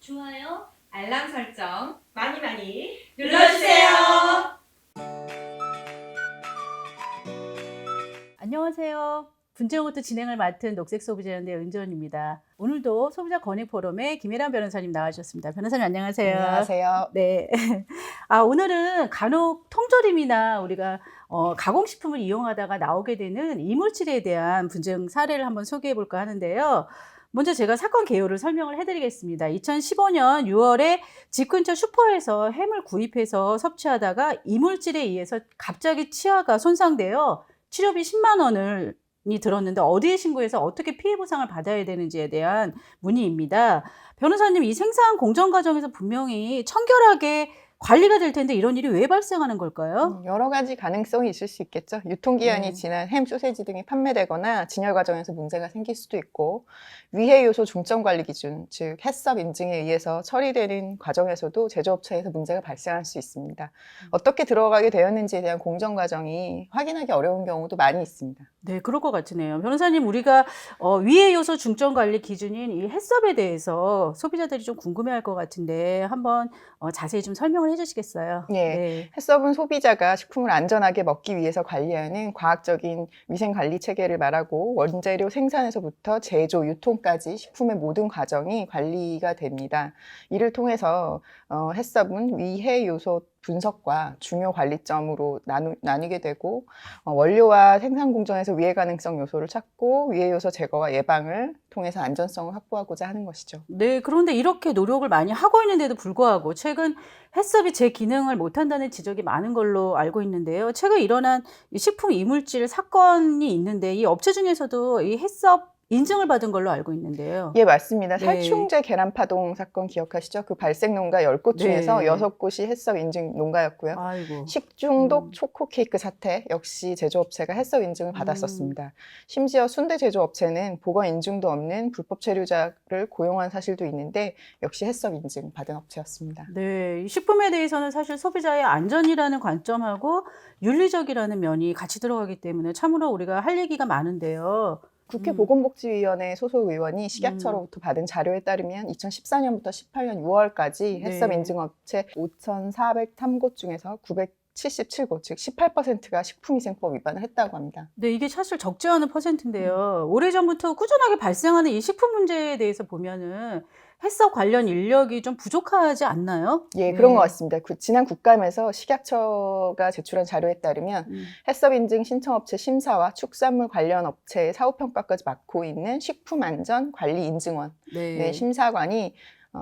좋아요, 알람 설정 많이 눌러주세요. 안녕하세요. 분쟁부터 진행을 맡은 녹색소비자연대 은전입니다. 오늘도 소비자 권익 포럼에 김혜란 변호사님 나와주셨습니다. 변호사님 안녕하세요. 안녕하세요. 네. 오늘은 간혹 통조림이나 우리가 가공식품을 이용하다가 나오게 되는 이물질에 대한 분쟁 사례를 한번 소개해 볼까 하는데요. 먼저 제가 사건 개요를 설명을 해드리겠습니다. 2015년 6월에 집 근처 슈퍼에서 햄을 구입해서 섭취하다가 이물질에 의해서 갑자기 치아가 손상되어 치료비 10만 원을 들었는데 어디에 신고해서 어떻게 피해 보상을 받아야 되는지에 대한 문의입니다. 변호사님, 이 생산 공정 과정에서 분명히 청결하게 관리가 될 텐데 이런 일이 왜 발생하는 걸까요? 여러 가지 가능성이 있을 수 있겠죠. 유통기한이 지난 햄, 소세지 등이 판매되거나 진열 과정에서 문제가 생길 수도 있고, 위해 요소 중점 관리 기준, 즉 해썹 인증에 의해서 처리되는 과정에서도 제조업체에서 문제가 발생할 수 있습니다. 어떻게 들어가게 되었는지에 대한 공정 과정이 확인하기 어려운 경우도 많이 있습니다. 네, 그럴 것 같으네요. 변호사님, 우리가 위해 요소 중점 관리 기준인 이 해썹에 대해서 소비자들이 좀 궁금해할 것 같은데 한번 자세히 좀 설명을 해주시겠어요? 예, 네. 해썹은 소비자가 식품을 안전하게 먹기 위해서 관리하는 과학적인 위생관리 체계를 말하고, 원재료 생산에서부터 제조, 유통까지 식품의 모든 과정이 관리가 됩니다. 이를 통해서 해썹은 위해 요소 분석과 중요 관리점으로 나뉘게 되고, 원료와 생산 공정에서 위해 가능성 요소를 찾고 위해 요소 제거와 예방을 통해서 안전성을 확보하고자 하는 것이죠. 네, 그런데 이렇게 노력을 많이 하고 있는데도 불구하고 최근 해썹이 제 기능을 못한다는 지적이 많은 걸로 알고 있는데요. 최근 일어난 이 식품 이물질 사건이 있는데 이 업체 중에서도 이 해썹 인증을 받은 걸로 알고 있는데요. 예, 맞습니다. 네. 살충제 계란파동 사건 기억하시죠? 그 발생 농가 10곳 중에서 네. 6곳이 해썹 인증 농가였고요. 아이고. 식중독 초코 케이크 사태 역시 제조업체가 해썹 인증을 받았었습니다. 심지어 순대 제조업체는 보건 인증도 없는 불법 체류자를 고용한 사실도 있는데 역시 해썹 인증 받은 업체였습니다. 네, 이 식품에 대해서는 사실 소비자의 안전이라는 관점하고 윤리적이라는 면이 같이 들어가기 때문에 참으로 우리가 할 얘기가 많은데요. 국회 보건복지위원회 소속 의원이 식약처로부터 받은 자료에 따르면 2014년부터 18년 6월까지 해썹 네. 인증업체 5,403곳 중에서 977곳, 즉 18%가 식품위생법 위반을 했다고 합니다. 네, 이게 사실 적지 않은 퍼센트인데요. 오래전부터 꾸준하게 발생하는 이 식품 문제에 대해서 보면은 해썹 관련 인력이 좀 부족하지 않나요? 예, 네. 그런 것 같습니다. 지난 국감에서 식약처가 제출한 자료에 따르면 해썹 인증 신청업체 심사와 축산물 관련 업체의 사후평가까지 맡고 있는 식품안전관리인증원 네. 심사관이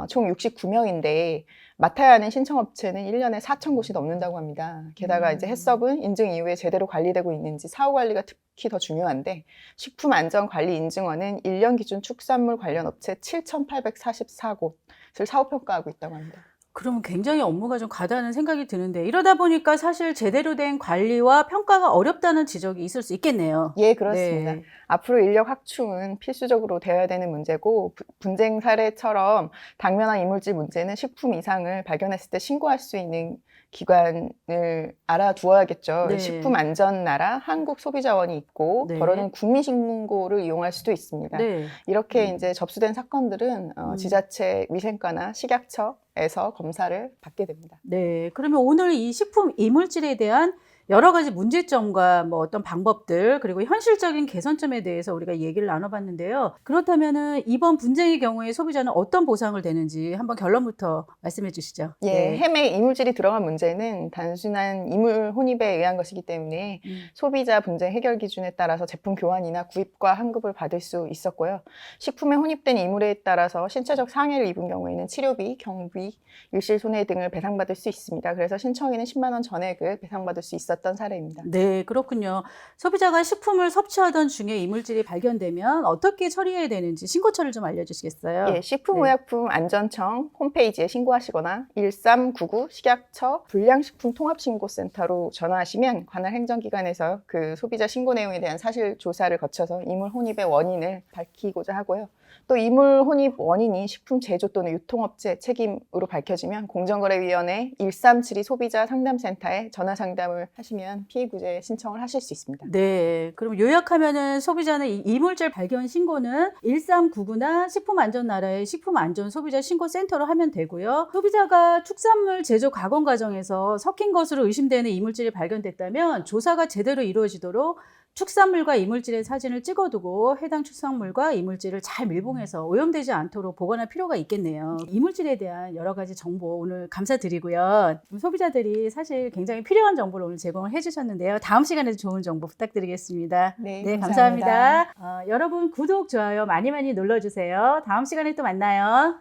총 69명인데 맡아야 하는 신청업체는 1년에 4,000곳이 넘는다고 합니다. 게다가 이제 해썹은 인증 이후에 제대로 관리되고 있는지 사후 관리가 특히 더 중요한데, 식품안전관리인증원은 1년 기준 축산물 관련 업체 7,844곳을 사후평가하고 있다고 합니다. 그러면 굉장히 업무가 좀 과다하는 생각이 드는데 이러다 보니까 사실 제대로 된 관리와 평가가 어렵다는 지적이 있을 수 있겠네요. 예, 그렇습니다. 네. 앞으로 인력 확충은 필수적으로 되어야 되는 문제고, 분쟁 사례처럼 당면한 이물질 문제는 식품 이상을 발견했을 때 신고할 수 있는 기관을 알아두어야겠죠. 네. 식품안전나라 한국소비자원이 있고, 네. 더러는 국민식문고를 이용할 수도 있습니다. 네. 이렇게 이제 접수된 사건들은 지자체 위생과나 식약처에서 검사를 받게 됩니다. 네. 그러면 오늘 이 식품 이물질에 대한 여러 가지 문제점과 뭐 어떤 방법들 그리고 현실적인 개선점에 대해서 우리가 얘기를 나눠봤는데요. 그렇다면은 이번 분쟁의 경우에 소비자는 어떤 보상을 되는지 한번 결론부터 말씀해 주시죠. 예, 네. 햄에 이물질이 들어간 문제는 단순한 이물 혼입에 의한 것이기 때문에 소비자 분쟁 해결 기준에 따라서 제품 교환이나 구입과 환급을 받을 수 있었고요. 식품에 혼입된 이물에 따라서 신체적 상해를 입은 경우에는 치료비, 경비, 일실 손해 등을 배상받을 수 있습니다. 그래서 신청인은 10만 원 전액을 배상받을 수 있었던 사례입니다. 네, 그렇군요. 소비자가 식품을 섭취하던 중에 이물질이 발견되면 어떻게 처리해야 되는지 신고처를 좀 알려주시겠어요? 예, 식품의약품안전청 홈페이지에 신고하시거나 1399 식약처 불량식품통합신고센터로 전화하시면 관할 행정기관에서 그 소비자 신고 내용에 대한 사실 조사를 거쳐서 이물 혼입의 원인을 밝히고자 하고요. 또 이물 혼입 원인이 식품 제조 또는 유통업체 책임으로 밝혀지면 공정거래위원회 1372 소비자 상담센터에 전화 상담을 하시면 피해 구제 신청을 하실 수 있습니다. 네, 그럼 요약하면은 소비자는 이 이물질 발견 신고는 1399나 식품안전나라의 식품안전소비자신고센터로 하면 되고요. 소비자가 축산물 제조 가공 과정에서 섞인 것으로 의심되는 이물질이 발견됐다면 조사가 제대로 이루어지도록 축산물과 이물질의 사진을 찍어두고 해당 축산물과 이물질을 잘 밀봉해서 오염되지 않도록 보관할 필요가 있겠네요. 이물질에 대한 여러 가지 정보 오늘 감사드리고요. 소비자들이 사실 굉장히 필요한 정보를 오늘 제공을 해주셨는데요. 다음 시간에도 좋은 정보 부탁드리겠습니다. 네, 감사합니다. 여러분 구독, 좋아요 많이 눌러주세요. 다음 시간에 또 만나요.